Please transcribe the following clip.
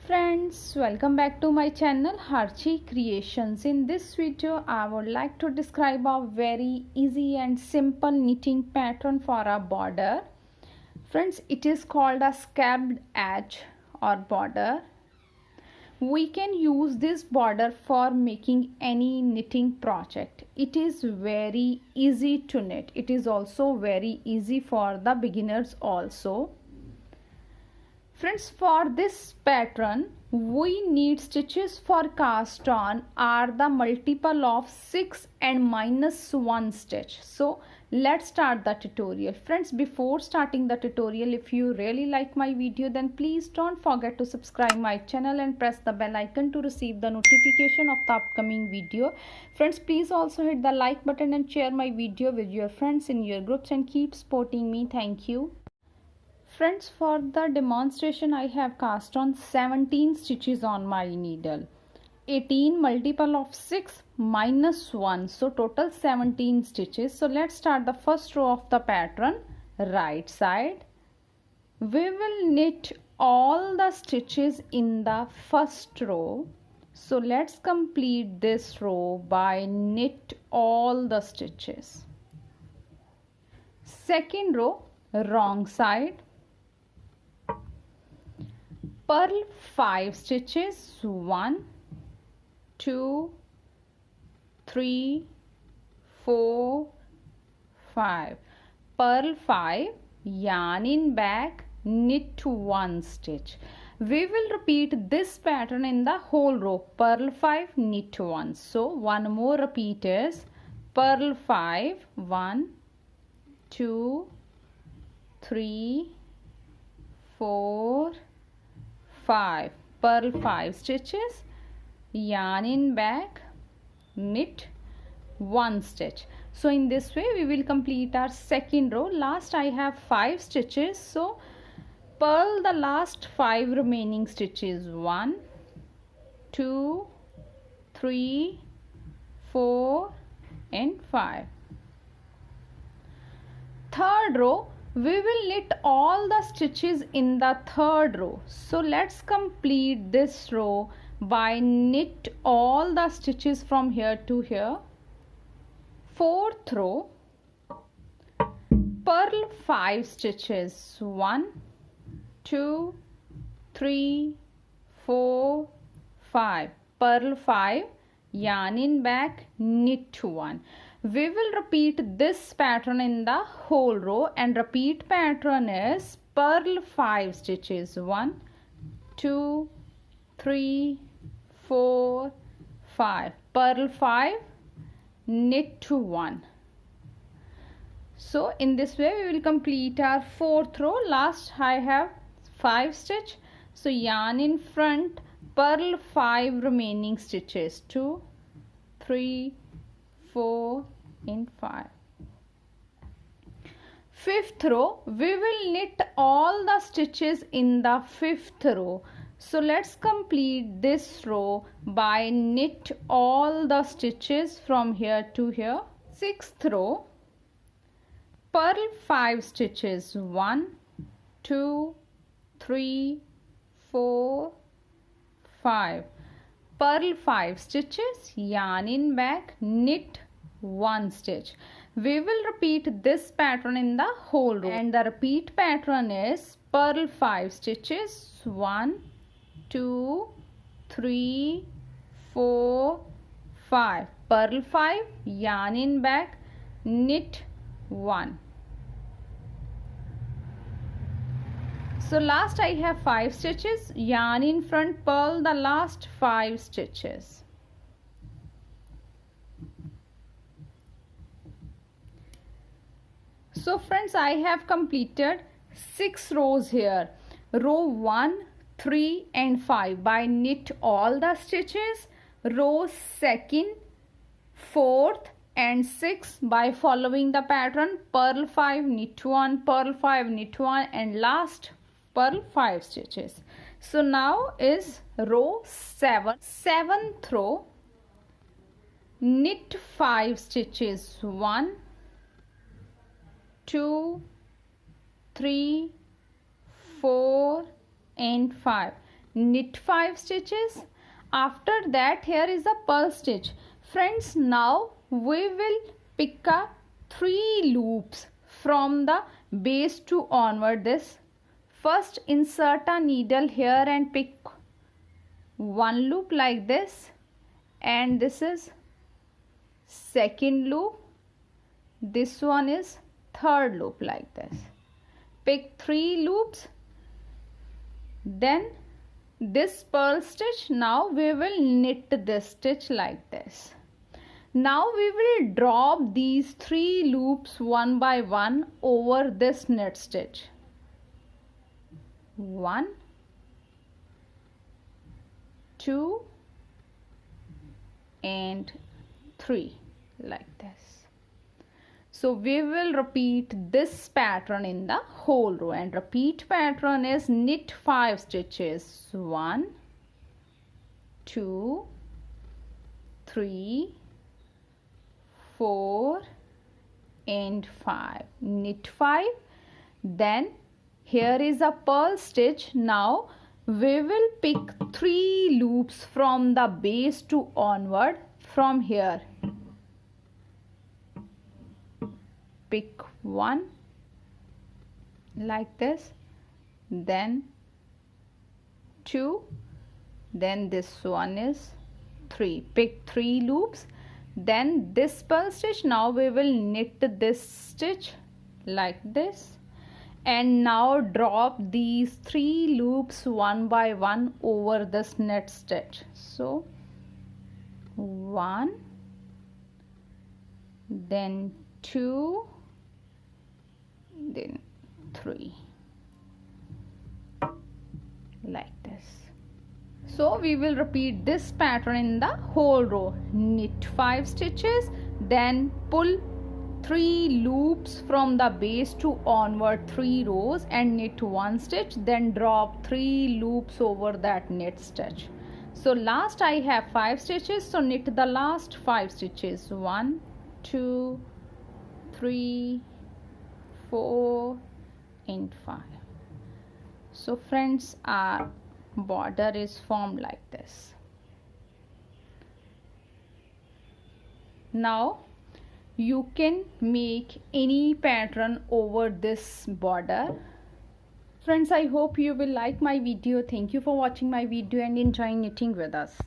Friends, welcome back to my channel Harchi Creations. In this video I would like to describe a very easy and simple knitting pattern for a border. Friends, it is called a scalloped edge or border. We can use this border for making any knitting project. It is very easy to knit. It is also very easy for the beginners also. Friends, for this pattern we need stitches for cast on are the multiple of 6 and -1 stitch. So let's start the tutorial. Friends, before starting the tutorial, if you really like my video, then please don't forget to subscribe my channel and press the bell icon to receive the notification of the upcoming video. Friends, please also hit the like button and share my video with your friends in your groups and keep supporting me. Thank you. Friends, for the demonstration I have cast on 17 stitches on my needle. 18 multiple of 6 -1, so total 17 stitches. So let's start the first row of the pattern. Right side, we will knit all the stitches in the first row. So let's complete this row by knit all the stitches. Second row, wrong side, purl 5 stitches, 1 2 3 4 5, purl 5, yarn in back, knit 1 stitch. We will repeat this pattern in the whole row. Purl 5, knit 1. So one more repeat is purl 5, 1 2 3 4 5, purl 5 stitches, yarn in back, knit 1 stitch. So in this way we will complete our second row. Last I have 5 stitches, so purl the last 5 remaining stitches. 1 2 3 4 and 5. Third row, we will knit all the stitches in the third row. So let's complete this row by knit all the stitches from here to here. Fourth row, purl 5 stitches. 1 2 3 4 5, purl 5, yarn in back, knit 1. We will repeat this pattern in the whole row, and repeat pattern is purl 5 stitches. 1 2 3 4 5, purl 5, knit 1. So in this way we will complete our fourth row. Last I have 5 stitch, so yarn in front, purl 5 remaining stitches. 2 3 4 and 5. Fifth row, we will knit all the stitches in the fifth row. So let's complete this row by knit all the stitches from here to here. Sixth row, purl 5 stitches. 1 2 3 4 5, purl 5 stitches, yarn in back, knit 1 stitch. We will repeat this pattern in the whole row, and the repeat pattern is purl 5 stitches. 1 2 3 4 5, purl 5, yarn in back, knit 1. So last I have 5 stitches, yarn in front, purl the last 5 stitches. So friends, I have completed 6 rows here. Row 1, 3 and 5 by knit all the stitches. Row 2nd, 4th and 6th by following the pattern purl 5, knit 1, purl 5, knit 1 and last purl 5 stitches. So now is row 7. 7th row, knit 5 stitches. 1 2 3 4 and 5, knit 5 stitches. After that, here is a purl stitch. Friends, now we will pick up 3 loops from the base to onward. This first, insert a needle here and pick 1 loop like this, and this is second loop, this one is third loop like this. Pick 3 loops, then this purl stitch. Now we will knit this stitch like this. Now we will drop these 3 loops one by one over this knit stitch. 1, 2 and 3 like this. So we will repeat this pattern in the whole row, and repeat pattern is knit 5 stitches. 1, 2, 3, 4 and 5. Knit 5. Then here is a purl stitch. Now we will pick 3 loops from the base to onward from here. Pick 1 like this, then 2, then this one is 3. Pick 3 loops, then this purl stitch. Now we will knit this stitch like this, and now drop these 3 loops one by one over this knit stitch. So 1, then 2, then 3 like this. So we will repeat this pattern in the whole row. Knit 5 stitches, then pull 3 loops from the base to onward 3 rows and knit 1 stitch, then drop 3 loops over that knit stitch. So last I have 5 stitches, so knit the last 5 stitches. 1, 2, 3, 4 and 5. So friends, our border is formed like this. Now you can make any pattern over this border. Friends, I hope you will like my video. Thank you for watching my video and enjoying knitting with us.